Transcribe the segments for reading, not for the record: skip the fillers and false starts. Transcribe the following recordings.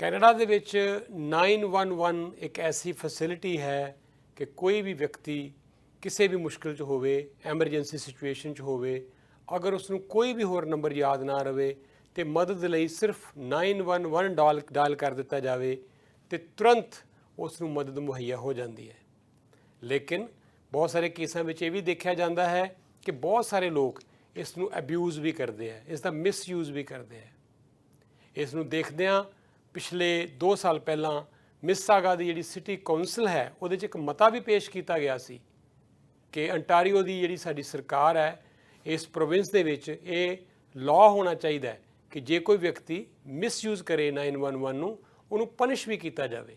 Canada ਦੇ ਵਿੱਚ 911 ਇੱਕ ਐਸੀ ਫੈਸਿਲਿਟੀ ਹੈ ਕਿ ਕੋਈ ਵੀ ਵਿਅਕਤੀ ਕਿਸੇ ਵੀ ਮੁਸ਼ਕਿਲ 'ਚ ਹੋਵੇ, ਐਮਰਜੈਂਸੀ ਸਿਚੁਏਸ਼ਨ 'ਚ ਹੋਵੇ, ਅਗਰ ਉਸ ਨੂੰ ਕੋਈ ਵੀ ਹੋਰ ਨੰਬਰ ਯਾਦ ਨਾ ਰਵੇ ਤੇ ਮਦਦ ਲਈ ਸਿਰਫ 911 ਡਾਇਲ ਕਰ ਦਿੱਤਾ ਜਾਵੇ ਤੇ ਤੁਰੰਤ ਉਸ ਨੂੰ ਮਦਦ ਮੁਹੱਈਆ ਹੋ ਜਾਂਦੀ ਹੈ। ਲੇਕਿਨ ਬਹੁਤ ਸਾਰੇ ਕੇਸਾਂ ਵਿੱਚ ਇਹ ਵੀ ਦੇਖਿਆ ਜਾਂਦਾ ਹੈ ਕਿ ਬਹੁਤ ਸਾਰੇ ਲੋਕ ਇਸ ਨੂੰ ਅਬਿਊਜ਼ ਵੀ ਕਰਦੇ ਹੈ, ਇਸ ਦਾ ਮਿਸਯੂਜ਼ ਵੀ ਕਰਦੇ ਹੈ। ਇਸ ਨੂੰ ਦੇਖਦਿਆਂ ਪਿਛਲੇ 2 ਸਾਲ ਪਹਿਲਾਂ ਮਿਸਾਗਾ ਦੀ ਜਿਹੜੀ ਸਿਟੀ ਕੌਂਸਲ ਹੈ ਉਹਦੇ 'ਚ ਇੱਕ ਮਤਾ ਵੀ ਪੇਸ਼ ਕੀਤਾ ਗਿਆ ਸੀ ਕਿ ਅੰਟਾਰੀਓ ਦੀ ਜਿਹੜੀ ਸਾਡੀ ਸਰਕਾਰ ਹੈ ਇਸ ਪ੍ਰੋਵਿੰਸ ਦੇ ਵਿੱਚ ਇਹ ਲਾਅ ਹੋਣਾ ਚਾਹੀਦਾ ਹੈ ਕਿ ਜੇ ਕੋਈ ਵਿਅਕਤੀ ਮਿਸਯੂਜ਼ ਕਰੇ 911 ਨੂੰ ਉਹਨੂੰ ਪਨਿਸ਼ ਵੀ ਕੀਤਾ ਜਾਵੇ।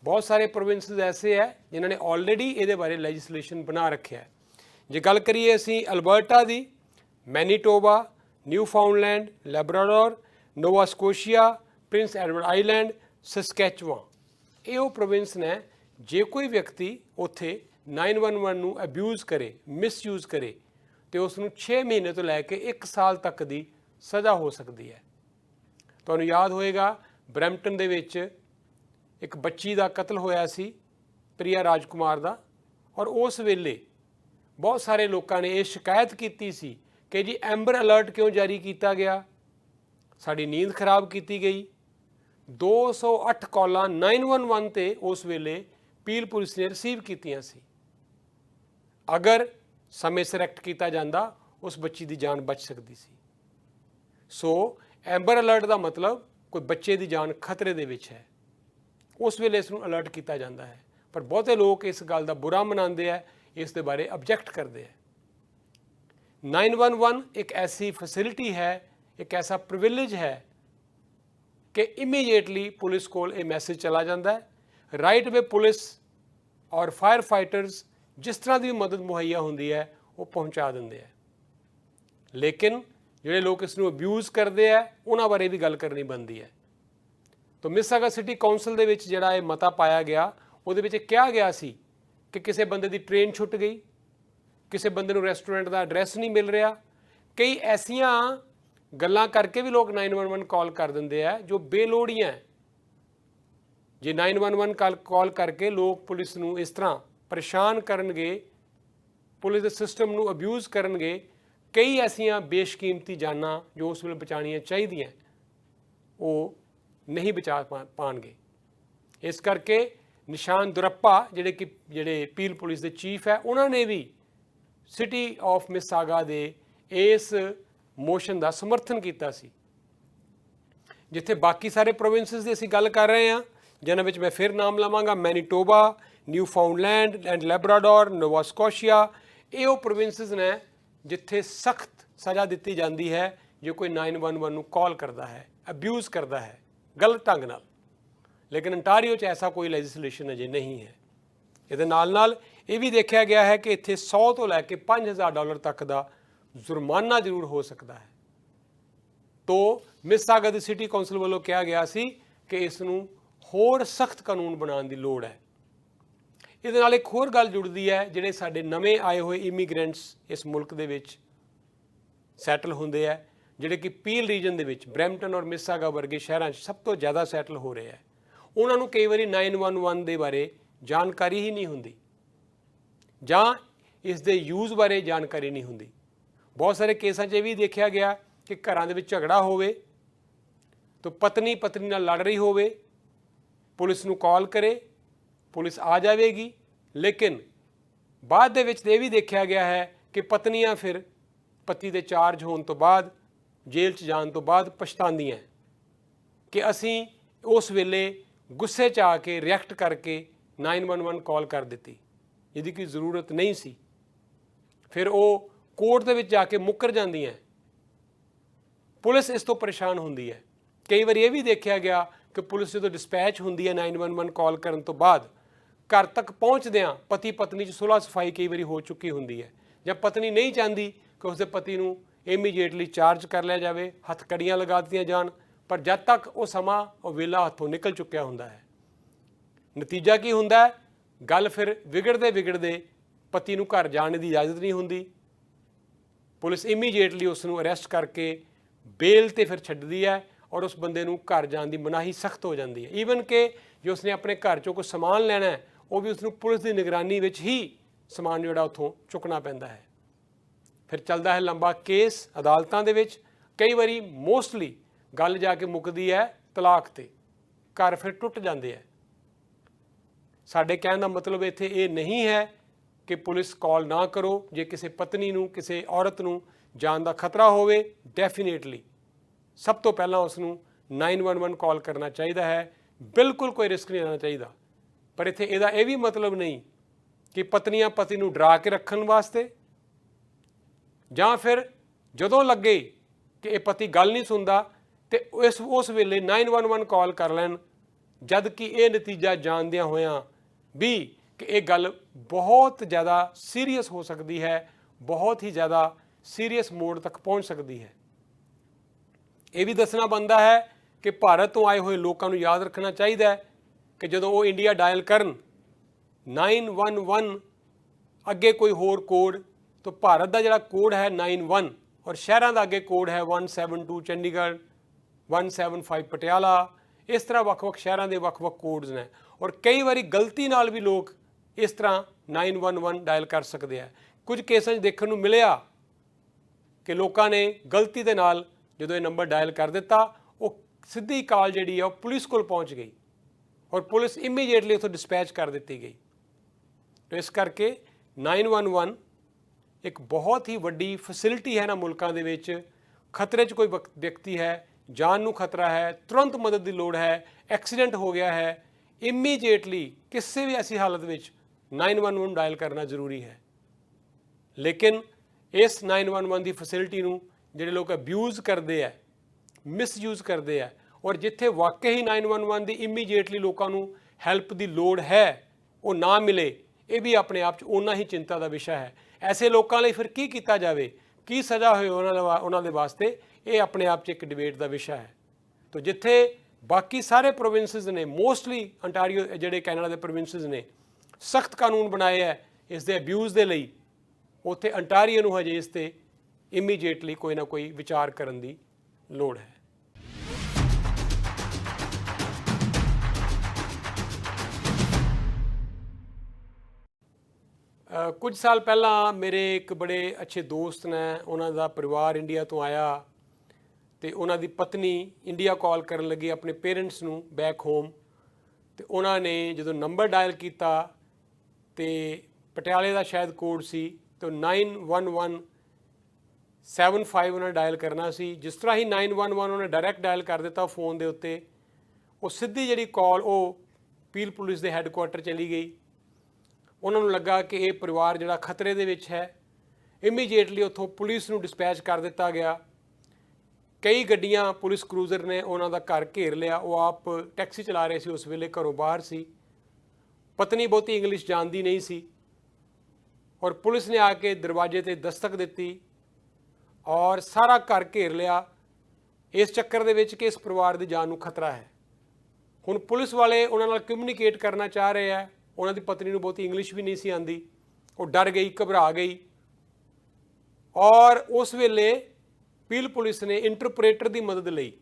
ਬਹੁਤ ਸਾਰੇ ਪ੍ਰੋਵਿੰਸਸ ਐਸੇ ਹੈ ਜਿਨ੍ਹਾਂ ਨੇ ਆਲਰੇਡੀ ਇਹਦੇ ਬਾਰੇ ਲੈਜਿਸਲੇਸ਼ਨ ਬਣਾ ਰੱਖਿਆ ਹੈ। ਜੇ ਗੱਲ ਕਰੀਏ ਅਸੀਂ ਅਲਬਰਟਾ ਦੀ, Manitoba, Newfoundland, Labrador, Nova Scotia, Prince Edward Island, Saskatchewan, ਇਹ ਉਹ ਪ੍ਰੋਵਿੰਸ ਨੇ ਜੇ ਕੋਈ ਵਿਅਕਤੀ ਉੱਥੇ 911 ਨੂੰ ਅਬਿਊਜ਼ ਕਰੇ, ਮਿਸਯੂਜ਼ ਕਰੇ ਤੇ ਉਸ ਨੂੰ 6 ਮਹੀਨੇ ਤੋਂ ਲੈ ਕੇ 1 ਸਾਲ ਤੱਕ ਦੀ ਸਜ਼ਾ ਹੋ ਸਕਦੀ ਹੈ। ਤੁਹਾਨੂੰ ਯਾਦ ਹੋਏਗਾ ਬਰੈਂਪਟਨ ਦੇ ਵਿੱਚ ਇੱਕ ਬੱਚੀ ਦਾ ਕਤਲ ਹੋਇਆ ਸੀ, ਪ੍ਰਿਆ ਰਾਜਕੁਮਾਰ ਦਾ, ਔਰ ਉਸ ਵੇਲੇ ਬਹੁਤ ਸਾਰੇ ਲੋਕਾਂ ਨੇ ਇਹ ਸ਼ਿਕਾਇਤ ਕੀਤੀ ਸੀ ਕਿ ਜੀ ਐਂਬਰ ਅਲਰਟ ਕਿਉਂ ਜਾਰੀ ਕੀਤਾ ਗਿਆ, ਸਾਡੀ ਨੀਂਦ ਖਰਾਬ ਕੀਤੀ ਗਈ। 208 ਕਾਲਾਂ 911 ਤੇ ਉਸ ਵੇਲੇ ਪੀਲ ਪੁਲਿਸ ਨੇ ਰਿਸੀਵ ਕੀਤੀਆਂ ਸੀ। ਅਗਰ ਸਮੇਂ ਸਿਰ ਐਕਟ ਕੀਤਾ ਜਾਂਦਾ ਉਸ ਬੱਚੀ ਦੀ ਜਾਨ ਬਚ ਸਕਦੀ ਸੀ। ਸੋ ਐਂਬਰ ਅਲਰਟ ਦਾ ਮਤਲਬ ਕੋਈ ਬੱਚੇ ਦੀ ਜਾਨ ਖਤਰੇ ਦੇ ਵਿੱਚ ਹੈ, ਉਸ ਵੇਲੇ ਇਸ ਨੂੰ ਅਲਰਟ ਕੀਤਾ ਜਾਂਦਾ ਹੈ। ਪਰ ਬਹੁਤੇ ਲੋਕ ਇਸ ਗੱਲ ਦਾ ਬੁਰਾ ਮਨਾਉਂਦੇ ਹੈ, ਇਸ ਦੇ ਬਾਰੇ ਆਬਜੈਕਟ ਕਰਦੇ ਹੈ। 911 ਇੱਕ ਐਸੀ ਫੈਸਿਲਿਟੀ ਹੈ, ਇੱਕ ਐਸਾ ਪ੍ਰਿਵਿਲੇਜ ਹੈ ਕਿ ਇਮੀਡੀਏਟਲੀ ਪੁਲਿਸ ਕੋਲ ਇਹ ਮੈਸੇਜ ਚਲਾ ਜਾਂਦਾ ਹੈ। ਰਾਈਟ ਵੇ ਪੁਲਿਸ ਔਰ ਫਾਇਰ ਫਾਈਟਰਸ ਜਿਸ ਤਰ੍ਹਾਂ ਦੀ ਮਦਦ ਮੁਹੱਈਆ ਹੁੰਦੀ ਹੈ ਉਹ ਪਹੁੰਚਾ ਦਿੰਦੇ ਹੈ। ਲੇਕਿਨ ਜਿਹੜੇ ਲੋਕ ਇਸ ਨੂੰ ਅਬਿਊਜ਼ ਕਰਦੇ ਹੈ ਉਹਨਾਂ ਬਾਰੇ ਵੀ ਗੱਲ ਕਰਨੀ ਬਣਦੀ ਹੈ। ਤਾਂ ਮਿਸਾਗਾ ਸਿਟੀ ਕੌਂਸਲ ਦੇ ਵਿੱਚ ਜਿਹੜਾ ਇਹ ਮਤਾ ਪਾਇਆ ਗਿਆ ਉਹਦੇ ਵਿੱਚ ਕਿਹਾ ਗਿਆ ਸੀ ਕਿ ਕਿਸੇ ਬੰਦੇ ਦੀ ਟ੍ਰੇਨ ਛੁੱਟ ਗਈ, ਕਿਸੇ ਬੰਦੇ ਨੂੰ ਰੈਸਟੋਰੈਂਟ ਦਾ ਐਡਰੈਸ ਨਹੀਂ ਮਿਲ ਰਿਹਾ, ਕਈ ਐਸੀਆਂ ਗੱਲਾਂ ਕਰਕੇ ਵੀ ਲੋਕ 911 ਕਾਲ ਕਰ ਦਿੰਦੇ ਆ ਜੋ ਬੇਲੋੜੀਆਂ ਹੈ। ਜੇ 911 ਕਾਲ ਕਰਕੇ ਲੋਕ ਪੁਲਿਸ ਨੂੰ ਇਸ ਤਰ੍ਹਾਂ ਪਰੇਸ਼ਾਨ ਕਰਨਗੇ, ਪੁਲਿਸ ਦੇ ਸਿਸਟਮ ਨੂੰ ਅਬਿਊਜ਼ ਕਰਨਗੇ, ਕਈ ਐਸੀਆਂ ਬੇਸ਼ਕੀਮਤੀ ਜਾਨਾਂ ਜੋ ਉਸ ਵੇਲੇ ਬਚਾਉਣੀਆਂ ਚਾਹੀਦੀਆਂ ਉਹ ਨਹੀਂ ਬਚਾ ਪਾਉਣਗੇ। ਇਸ ਕਰਕੇ ਨਿਸ਼ਾਨ ਦੁਰੱਪਾ ਜਿਹੜੇ ਪੀਲ ਪੁਲਿਸ ਦੇ ਚੀਫ ਹੈ ਉਹਨਾਂ ਨੇ ਵੀ ਸਿਟੀ ਆਫ ਮਿਸਾਗਾ ਦੇ ਇਸ ਮੋਸ਼ਨ ਦਾ ਸਮਰਥਨ ਕੀਤਾ ਸੀ। ਜਿੱਥੇ ਬਾਕੀ ਸਾਰੇ ਪ੍ਰੋਵਿੰਸਿਸ ਦੀ ਅਸੀਂ ਗੱਲ ਕਰ ਰਹੇ ਹਾਂ ਜਿਨ੍ਹਾਂ ਵਿੱਚ ਮੈਂ ਫਿਰ ਨਾਮ ਲਵਾਂਗਾ, Manitoba, Newfoundland and Labrador, Nova Scotia, ਇਹ ਉਹ ਪ੍ਰੋਵਿੰਸਿਸ ਨੇ ਜਿੱਥੇ ਸਖਤ ਸਜ਼ਾ ਦਿੱਤੀ ਜਾਂਦੀ ਹੈ ਜੇ ਕੋਈ 911 ਨੂੰ ਕਾਲ ਕਰਦਾ ਹੈ, ਅਬਿਊਜ਼ ਕਰਦਾ ਹੈ ਗਲਤ ਢੰਗ ਨਾਲ। ਲੇਕਿਨ ਅੰਟਾਰੀਓ 'ਚ ਐਸਾ ਕੋਈ ਲੈਜਿਸਲੇਸ਼ਨ ਅਜੇ ਨਹੀਂ ਹੈ। ਇਹਦੇ ਨਾਲ ਨਾਲ ਇਹ ਵੀ ਦੇਖਿਆ ਗਿਆ ਹੈ ਕਿ ਇੱਥੇ 100 ਤੋਂ ਲੈ ਕੇ $5000 ਤੱਕ ਦਾ ਜੁਰਮਾਨਾ ਜ਼ਰੂਰ ਹੋ ਸਕਦਾ ਹੈ। ਤੋ ਮਿਸਾਗਾ ਦੀ ਸਿਟੀ ਕੌਂਸਲ ਵੱਲੋਂ ਕਿਹਾ ਗਿਆ ਸੀ ਕਿ ਇਸ ਨੂੰ ਹੋਰ ਸਖਤ ਕਾਨੂੰਨ ਬਣਾਉਣ ਦੀ ਲੋੜ ਹੈ। ਇਹਦੇ ਨਾਲ ਇੱਕ ਹੋਰ ਗੱਲ ਜੁੜਦੀ ਹੈ, ਜਿਹੜੇ ਸਾਡੇ ਨਵੇਂ ਆਏ ਹੋਏ ਇਮੀਗ੍ਰੈਂਟਸ ਇਸ ਮੁਲਕ ਦੇ ਵਿੱਚ ਸੈਟਲ ਹੁੰਦੇ ਹੈ, ਜਿਹੜੇ ਕਿ ਪੀਲ ਰੀਜਨ ਦੇ ਵਿੱਚ ਬਰੈਂਪਟਨ ਔਰ ਮਿਸਾਗਾ ਵਰਗੇ ਸ਼ਹਿਰਾਂ 'ਚ ਸਭ ਤੋਂ ਜ਼ਿਆਦਾ ਸੈਟਲ ਹੋ ਰਹੇ ਹੈ, ਉਹਨਾਂ ਨੂੰ ਕਈ ਵਾਰੀ 911 ਦੇ ਬਾਰੇ ਜਾਣਕਾਰੀ ਹੀ ਨਹੀਂ ਹੁੰਦੀ ਜਾਂ ਇਸ ਦੇ ਯੂਜ਼ ਬਾਰੇ ਜਾਣਕਾਰੀ ਨਹੀਂ ਹੁੰਦੀ। ਬਹੁਤ ਸਾਰੇ ਕੇਸਾਂ 'ਚ ਇਹ ਵੀ ਦੇਖਿਆ ਗਿਆ ਕਿ ਘਰਾਂ ਦੇ ਵਿੱਚ ਝਗੜਾ ਹੋਵੇ ਤਾਂ ਪਤਨੀ ਨਾਲ ਲੜ ਰਹੀ ਹੋਵੇ, ਪੁਲਿਸ ਨੂੰ ਕਾਲ ਕਰੇ, ਪੁਲਿਸ ਆ ਜਾਵੇਗੀ, ਲੇਕਿਨ ਬਾਅਦ ਦੇ ਵਿੱਚ ਇਹ ਵੀ ਦੇਖਿਆ ਗਿਆ ਹੈ ਕਿ ਪਤਨੀਆਂ ਫਿਰ ਪਤੀ ਦੇ ਚਾਰਜ ਹੋਣ ਤੋਂ ਬਾਅਦ, ਜੇਲ੍ਹ 'ਚ ਜਾਣ ਤੋਂ ਬਾਅਦ ਪਛਤਾਉਂਦੀਆਂ ਕਿ ਅਸੀਂ ਉਸ ਵੇਲੇ ਗੁੱਸੇ 'ਚ ਆ ਕੇ ਰਿਐਕਟ ਕਰਕੇ 911 ਕਾਲ ਕਰ ਦਿੱਤੀ ਜਿਹਦੀ ਕੋਈ ਜ਼ਰੂਰਤ ਨਹੀਂ ਸੀ। ਫਿਰ ਉਹ ਕੋਰਟ ਦੇ ਵਿੱਚ ਜਾ ਕੇ ਮੁੱਕਰ ਜਾਂਦੀਆਂ। ਪੁਲਿਸ ਇਸ ਤੋਂ ਪਰੇਸ਼ਾਨ ਹੁੰਦੀ ਹੈ। ਕਈ ਵਾਰੀ ਇਹ ਵੀ ਦੇਖਿਆ ਗਿਆ ਕਿ ਪੁਲਿਸ ਜਦੋਂ ਡਿਸਪੈਚ ਹੁੰਦੀ ਹੈ 911 ਕਾਲ ਕਰਨ ਤੋਂ ਬਾਅਦ, ਘਰ ਤੱਕ ਪਹੁੰਚਦਿਆਂ ਪਤੀ ਪਤਨੀ 'ਚ ਸੁਲ੍ਹਾ ਸਫਾਈ ਕਈ ਵਾਰੀ ਹੋ ਚੁੱਕੀ ਹੁੰਦੀ ਹੈ, ਜਾਂ ਪਤਨੀ ਨਹੀਂ ਚਾਹੁੰਦੀ ਕਿ ਉਸਦੇ ਪਤੀ ਨੂੰ ਇਮੀਡੀਏਟਲੀ ਚਾਰਜ ਕਰ ਲਿਆ ਜਾਵੇ, ਹੱਥਕੜੀਆਂ ਲਗਾ ਦਿੱਤੀਆਂ ਜਾਣ, ਪਰ ਜਦ ਤੱਕ ਉਹ ਸਮਾਂ ਉਹ ਵੇਲਾ ਹੱਥੋਂ ਨਿਕਲ ਚੁੱਕਿਆ ਹੁੰਦਾ ਹੈ। ਨਤੀਜਾ ਕੀ ਹੁੰਦਾ ਹੈ? ਗੱਲ ਫਿਰ ਵਿਗੜਦੇ ਪਤੀ ਨੂੰ ਘਰ ਜਾਣ ਦੀ ਇਜਾਜ਼ਤ ਨਹੀਂ ਹੁੰਦੀ। ਪੁਲਿਸ ਇਮੀਡੀਏਟਲੀ ਉਸ ਨੂੰ ਅਰੈਸਟ ਕਰਕੇ ਬੇਲ 'ਤੇ ਫਿਰ ਛੱਡਦੀ ਹੈ और उस बंदे नूं घर जाण दी मनाही सख्त हो जाती है। ईवन कि जो उसने अपने घर चों कोई समान लैना है वो भी उसनूं पुलिस की निगरानी विच ही समान जिहड़ा उत्थों चुकना पैंदा है। फिर चलदा है लंबा केस अदालतां दे विच। कई वारी मोस्टली गल जाके मुकदी है तलाक ते, घर फिर टुट जाते हैं। साडे कहण दा मतलब इत्थे ये नहीं है कि पुलिस कॉल ना करो जे किसी पत्नी नूं किसी औरत नूं जान दा खतरा होवे। डेफिनेटली सब तो पहला उसनूं 911 कॉल करना चाहिए है, बिल्कुल कोई रिस्क नहीं लेना चाहिए। पर इत्थे इहदा यह भी मतलब नहीं कि पत्नियां पति नूं डरा के रखण वास्ते जां फिर जदों लगे कि यह पति गल नहीं सुनता तो उस वेले 911 कॉल कर लैन, जद कि यह नतीजा जानदियां होयां भी कि यह गल बहुत ज़्यादा सीरीयस हो सकती है, बहुत ही ज़्यादा सीरीयस मोड़ तक पहुँच सकती है। ये भी दसना बनता है कि भारत तो आए हुए लोगों को याद रखना चाहिए है कि जदों वो इंडिया डायल करन 911 अगे कोई होर कोड, तो भारत का जिहड़ा कोड है 91 और शहरों का अगे कोड है 172 चंडीगढ़, 175 पटियाला। इस तरह वक्-वक् शहरों के वक्-वक् कोड्स ने और कई बारी गलती नाल भी लोग इस तरह 911 डायल कर सकते हैं। कुछ केसां देखने को मिलिया कि लोगों ने गलती के नाल जो ये नंबर डायल कर दिता, वो सीधी कॉल जी है पुलिस को पहुँच गई और पुलिस इमीडिएटली उतो डिस्पैच कर दी गई। तो इस करके 911 एक बहुत ही वड्डी फैसिलिटी है ना मुल्कों के विच। खतरे च कोई व्यक्ति है, जान नूं खतरा है, तुरंत मदद की लोड़ है, एक्सीडेंट हो गया है, इमीडिएटली किसी भी ऐसी हालत में 911 डायल करना जरूरी है। लेकिन इस 911 की फैसिलिटी नूं जिहड़े लोग अब्यूज़ करते हैं, मिसयूज़ करते हैं और जिथे वाकई ही 911 की इमीडिएटली लोगों को हैल्प की लोड़ है वो ना मिले, ये भी अपने आप च उन्ना ही चिंता का विषय है। ऐसे लोगों लिए फिर की किया जाए, की सज़ा होए उन्होंने वास्ते, ये अपने आप च एक डिबेट का विषय है। तो जिथे बाकी सारे प्रोविंसिस ने, मोस्टली अंटारियो जिहड़े कैनेडा के प्रोविंसिस ने सख्त कानून बनाए है इस दे अब्यूज़ के लिए, उत्थे अंटारियो नूं हजे इस ते इमीडिएटली कोई ना कोई विचार करन दी लोड़ है। कुछ साल पहला मेरे एक बड़े अच्छे दोस्त ने, उन्हों का परिवार इंडिया तो आया तो उन्हों की पत्नी इंडिया कॉल करन लगी अपने पेरेंट्स नूं बैक होम। तो उन्होंने जो नंबर डायल किया तो पटियाले का शायद कोड सी, तो 91175 उन्होंने डायल करना सी। जिस तरह ही 911 उन्होंने डायरैक्ट डायल कर दिता फोन के उत्ते, वो सीधी जी कॉल वो पील पुलिस के हैडकुआटर चली गई। उन्होंने लगा कि ये परिवार जिहड़ा खतरे दे विच है। इमीडिएटली उत्थों पुलिस नूं डिस्पैच कर दिता गया। कई गड्डियां पुलिस क्रूजर ने उन्हों का घर घेर लिया। वो आप टैक्सी चला रहे थे, उस वेले घरों बाहर सी। पत्नी बहुती इंग्लिश जानती नहीं सी और पुलिस ने आके दरवाजे ते दस्तक दी और सारा घर घेर लिया इस चक्कर दे विच कि इस परिवार की जान नूं खतरा है। हुण पुलिस वाले उन्हां नाल कम्यूनीकेट करना चाह रहे हैं, उन्हां दी पत्नी नूं बहुती इंग्लिश भी नहीं सी आंदी, वो डर गई, घबरा गई और उस वेले पील पुलिस ने इंटरप्रेटर की मदद लई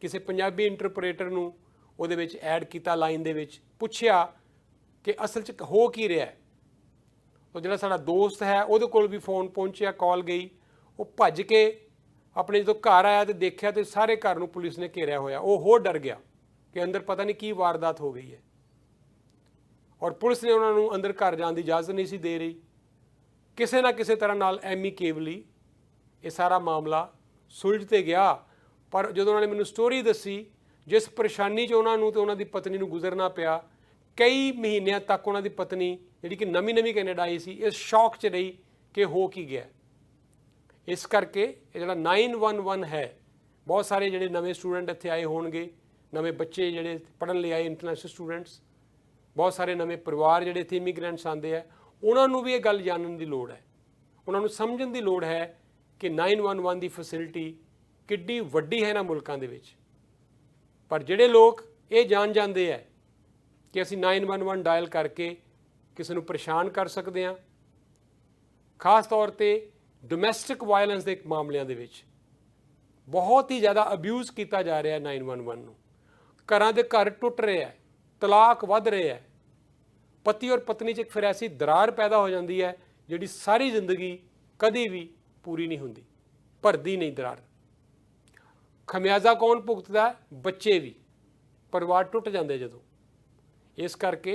किसी पंजाबी इंटरप्रेटर नूं उहदे विच ऐड किया, लाइन दे विच पुछया कि असल च हो की रहा है। तो जिहड़ा साडा दोस्त है उहदे कोल भी फोन पहुंचिया, कॉल गई, वो भज के अपने जो घर आया तो देखा तो सारे घर नूं पुलिस ने घेरिया होया। वो होर डर गया कि अंदर पता नहीं की वारदात हो गई है और पुलिस ने उन्होंने अंदर घर जाने की इजाज़त नहीं सी दे रही। किसी ना किसी तरह नाल एमिकेबली ये सारा मामला सुलझते गया। पर जो उन्होंने मैनू स्टोरी दसी, जिस परेशानी उन्होंने तो उन्होंने पत्नी नूं गुजरना पिया, कई महीनों तक उन्होंने पत्नी जी कि नवीं नवीं कैनेडा आई सी, इस शौक च रही कि हो की गया। इस करके जो 911 है, बहुत सारे जोड़े नवे स्टूडेंट इत्थे आए होणगे, नवे बच्चे जोड़े पढ़न लिए आए इंटरनेशनल स्टूडेंट्स, बहुत सारे नवे परिवार जोड़े इत्थे इमीग्रेंट्स आते हैं, उन्होंने भी ये गल जानने की लोड़ है, उन्होंने समझण की लोड़ है कि 911 की फैसिलिटी किड्डी वड्डी है ना मुल्कों के विच। पर जिहड़े लोग ये जान जाते हैं कि असीं 911 डायल करके किसी नूं परेशान कर सकते हैं, खास तौर पर डोमैसटिक वायलेंस के मामलों के विच, ਬਹੁਤ ਹੀ ਜ਼ਿਆਦਾ ਅਬਿਊਜ਼ ਕੀਤਾ ਜਾ ਰਿਹਾ 911 ਨੂੰ। ਘਰਾਂ ਦੇ ਘਰ ਟੁੱਟ ਰਿਹਾ, ਤਲਾਕ ਵੱਧ ਰਿਹਾ, ਪਤੀ ਔਰ ਪਤਨੀ 'ਚ ਇੱਕ ਫਿਰ ਐਸੀ ਦਰਾਰ ਪੈਦਾ ਹੋ ਜਾਂਦੀ ਹੈ ਜਿਹੜੀ ਸਾਰੀ ਜ਼ਿੰਦਗੀ ਕਦੀ ਵੀ ਪੂਰੀ ਨਹੀਂ ਹੁੰਦੀ, ਭਰਦੀ ਨਹੀਂ ਦਰਾਰ। ਖਮਿਆਜ਼ਾ ਕੌਣ ਭੁਗਤਦਾ? ਬੱਚੇ ਵੀ, ਪਰਿਵਾਰ ਟੁੱਟ ਜਾਂਦੇ ਜਦੋਂ। ਇਸ ਕਰਕੇ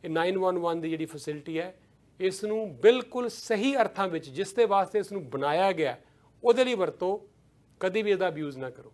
ਇਹ 911 ਦੀ ਜਿਹੜੀ ਫੈਸਿਲਿਟੀ ਹੈ, ਇਸ ਨੂੰ ਬਿਲਕੁਲ ਸਹੀ ਅਰਥਾਂ ਵਿੱਚ ਜਿਸ ਦੇ ਵਾਸਤੇ ਇਸ ਨੂੰ ਬਣਾਇਆ ਗਿਆ ਉਹਦੇ ਲਈ ਵਰਤੋ, ਕਦੀ ਵੀ ਇਹਦਾ ਅਬਿਊਜ਼ ਨਾ ਕਰੋ।